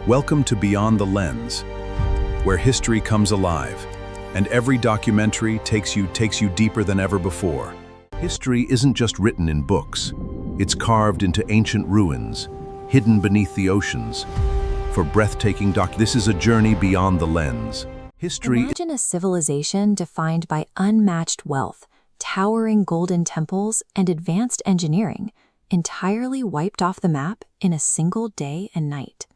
Welcome to Beyond the Lens, where history comes alive, and every documentary takes you deeper than ever before. History isn't just written in books. It's carved into ancient ruins, hidden beneath the oceans. For breathtaking this is a journey beyond the lens. Imagine a civilization defined by unmatched wealth, towering golden temples, and advanced engineering, entirely wiped off the map in a single day and night.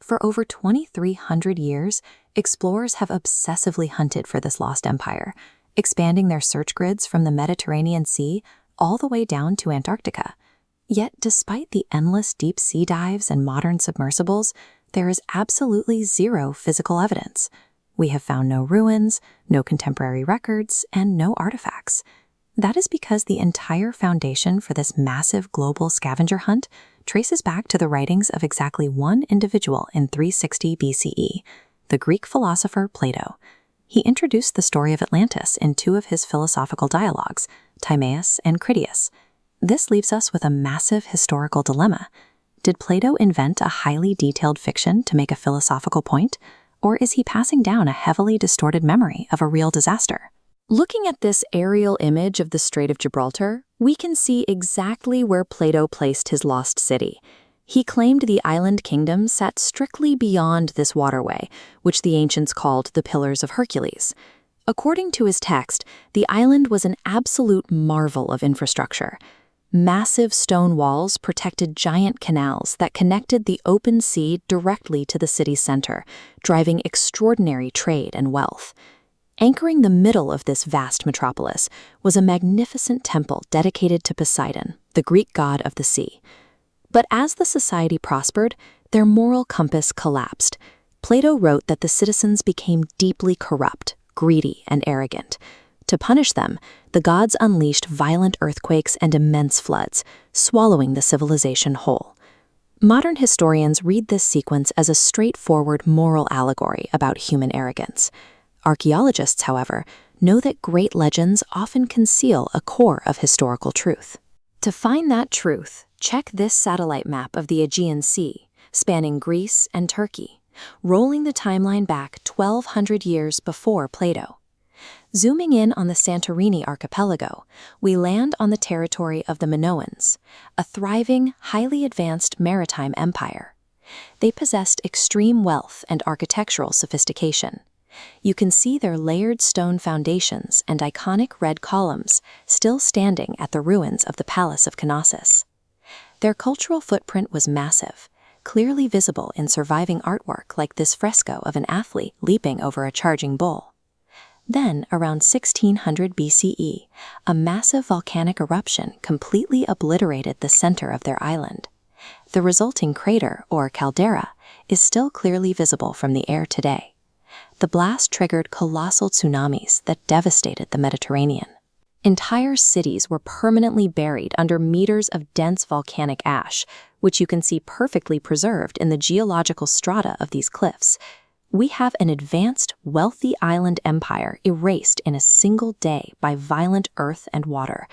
For over 2,300 years, explorers have obsessively hunted for this lost empire, expanding their search grids from the Mediterranean Sea all the way down to Antarctica. Yet, despite the endless deep sea dives and modern submersibles, there is absolutely zero physical evidence. We have found no ruins, no contemporary records, and no artifacts. That is because the entire foundation for this massive global scavenger hunt traces back to the writings of exactly one individual in 360 BCE, the Greek philosopher Plato. He introduced the story of Atlantis in two of his philosophical dialogues, Timaeus and Critias. This leaves us with a massive historical dilemma. Did Plato invent a highly detailed fiction to make a philosophical point, or is he passing down a heavily distorted memory of a real disaster? Looking at this aerial image of the Strait of Gibraltar, we can see exactly where Plato placed his lost city. He claimed the island kingdom sat strictly beyond this waterway, which the ancients called the Pillars of Hercules. According to his text, the island was an absolute marvel of infrastructure. Massive stone walls protected giant canals that connected the open sea directly to the city's center, driving extraordinary trade and wealth. Anchoring the middle of this vast metropolis was a magnificent temple dedicated to Poseidon, the Greek god of the sea. But as the society prospered, their moral compass collapsed. Plato wrote that the citizens became deeply corrupt, greedy, and arrogant. To punish them, the gods unleashed violent earthquakes and immense floods, swallowing the civilization whole. Modern historians read this sequence as a straightforward moral allegory about human arrogance. Archaeologists, however, know that great legends often conceal a core of historical truth. To find that truth, check this satellite map of the Aegean Sea, spanning Greece and Turkey, rolling the timeline back 1,200 years before Plato. Zooming in on the Santorini archipelago, we land on the territory of the Minoans, a thriving, highly advanced maritime empire. They possessed extreme wealth and architectural sophistication. You can see their layered stone foundations and iconic red columns still standing at the ruins of the Palace of Knossos. Their cultural footprint was massive, clearly visible in surviving artwork like this fresco of an athlete leaping over a charging bull. Then, around 1600 BCE, a massive volcanic eruption completely obliterated the center of their island. The resulting crater, or caldera, is still clearly visible from the air today. The blast triggered colossal tsunamis that devastated the Mediterranean. Entire cities were permanently buried under meters of dense volcanic ash, which you can see perfectly preserved in the geological strata of these cliffs. We have an advanced, wealthy island empire erased in a single day by violent earth and water.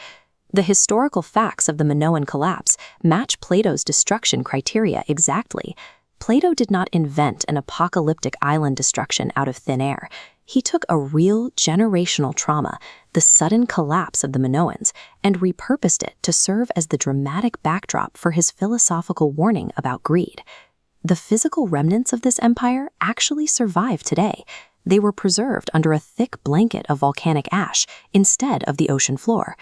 The historical facts of the Minoan collapse match Plato's destruction criteria exactly. Plato did not invent an apocalyptic island destruction out of thin air. He took a real generational trauma, the sudden collapse of the Minoans, and repurposed it to serve as the dramatic backdrop for his philosophical warning about greed. The physical remnants of this empire actually survive today. They were preserved under a thick blanket of volcanic ash instead of the ocean floor.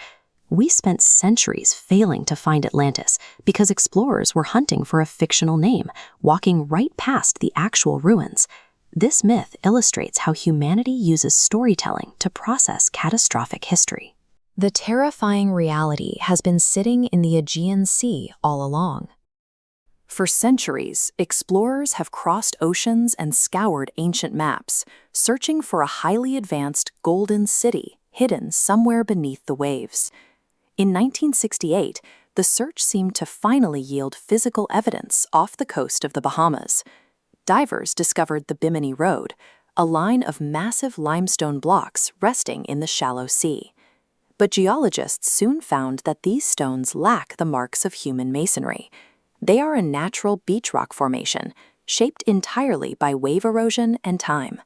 We spent centuries failing to find Atlantis because explorers were hunting for a fictional name, walking right past the actual ruins. This myth illustrates how humanity uses storytelling to process catastrophic history. The terrifying reality has been sitting in the Aegean Sea all along. For centuries, explorers have crossed oceans and scoured ancient maps, searching for a highly advanced golden city hidden somewhere beneath the waves. In 1968, the search seemed to finally yield physical evidence off the coast of the Bahamas. Divers discovered the Bimini Road, a line of massive limestone blocks resting in the shallow sea. But geologists soon found that these stones lack the marks of human masonry. They are a natural beach rock formation, shaped entirely by wave erosion and time.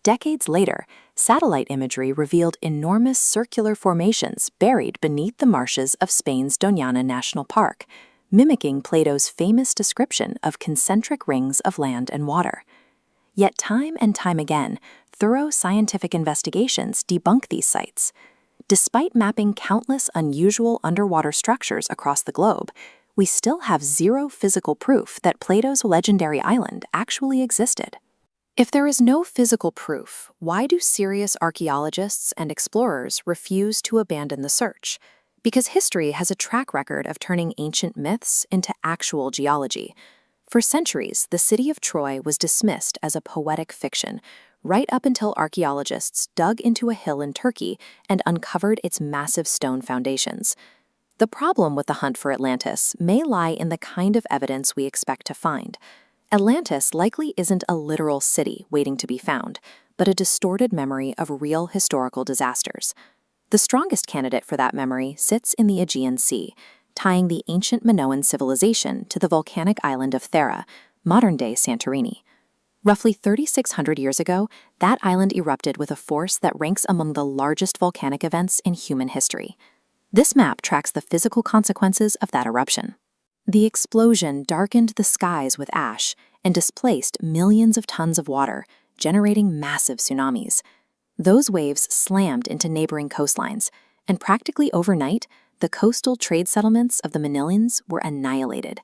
Decades later, satellite imagery revealed enormous circular formations buried beneath the marshes of Spain's Doñana National Park, mimicking Plato's famous description of concentric rings of land and water. Yet time and time again, thorough scientific investigations debunk these sites. Despite mapping countless unusual underwater structures across the globe, we still have zero physical proof that Plato's legendary island actually existed. If there is no physical proof, why do serious archaeologists and explorers refuse to abandon the search? Because history has a track record of turning ancient myths into actual geology. For centuries, the city of Troy was dismissed as a poetic fiction, right up until archaeologists dug into a hill in Turkey and uncovered its massive stone foundations. The problem with the hunt for Atlantis may lie in the kind of evidence we expect to find. Atlantis likely isn't a literal city waiting to be found, but a distorted memory of real historical disasters. The strongest candidate for that memory sits in the Aegean Sea, tying the ancient Minoan civilization to the volcanic island of Thera, modern-day Santorini. Roughly 3,600 years ago, that island erupted with a force that ranks among the largest volcanic events in human history. This map tracks the physical consequences of that eruption. The explosion darkened the skies with ash and displaced millions of tons of water, generating massive tsunamis. Those waves slammed into neighboring coastlines, and practically overnight, the coastal trade settlements of the Manilians were annihilated.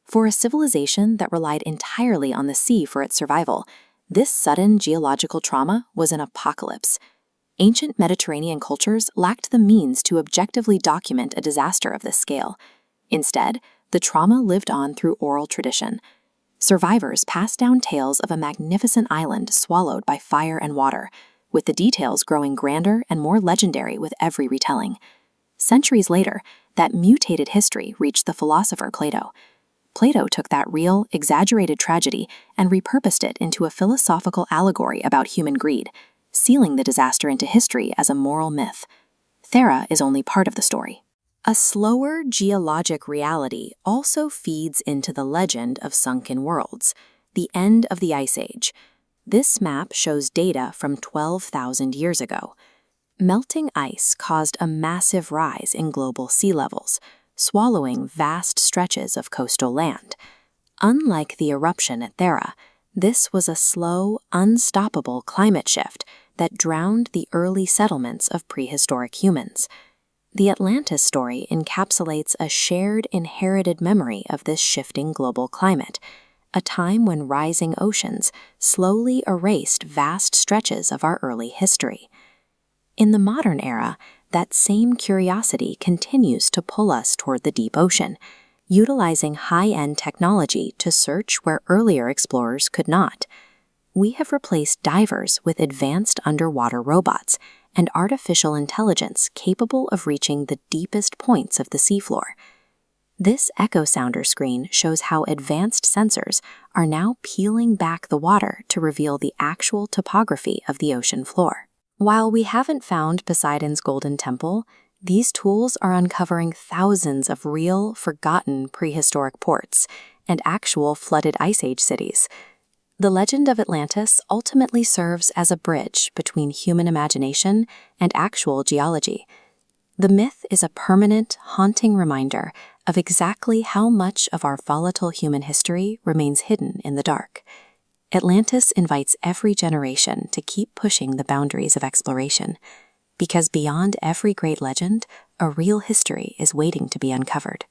For a civilization that relied entirely on the sea for its survival, this sudden geological trauma was an apocalypse. Ancient Mediterranean cultures lacked the means to objectively document a disaster of this scale. Instead, the trauma lived on through oral tradition. Survivors passed down tales of a magnificent island swallowed by fire and water, with the details growing grander and more legendary with every retelling. Centuries later, that mutated history reached the philosopher Plato. Plato took that real, exaggerated tragedy and repurposed it into a philosophical allegory about human greed, sealing the disaster into history as a moral myth. Thera is only part of the story. A slower geologic reality also feeds into the legend of sunken worlds, the end of the Ice Age. This map shows data from 12,000 years ago. Melting ice caused a massive rise in global sea levels, swallowing vast stretches of coastal land. Unlike the eruption at Thera, this was a slow, unstoppable climate shift that drowned the early settlements of prehistoric humans. The Atlantis story encapsulates a shared, inherited memory of this shifting global climate, a time when rising oceans slowly erased vast stretches of our early history. In the modern era, that same curiosity continues to pull us toward the deep ocean, utilizing high-end technology to search where earlier explorers could not. We have replaced divers with advanced underwater robots and artificial intelligence capable of reaching the deepest points of the seafloor. This echo sounder screen shows how advanced sensors are now peeling back the water to reveal the actual topography of the ocean floor. While we haven't found Poseidon's golden temple, these tools are uncovering thousands of real, forgotten prehistoric ports and actual flooded Ice Age cities. The legend of Atlantis ultimately serves as a bridge between human imagination and actual geology. The myth is a permanent, haunting reminder of exactly how much of our volatile human history remains hidden in the dark. Atlantis invites every generation to keep pushing the boundaries of exploration, because beyond every great legend, a real history is waiting to be uncovered.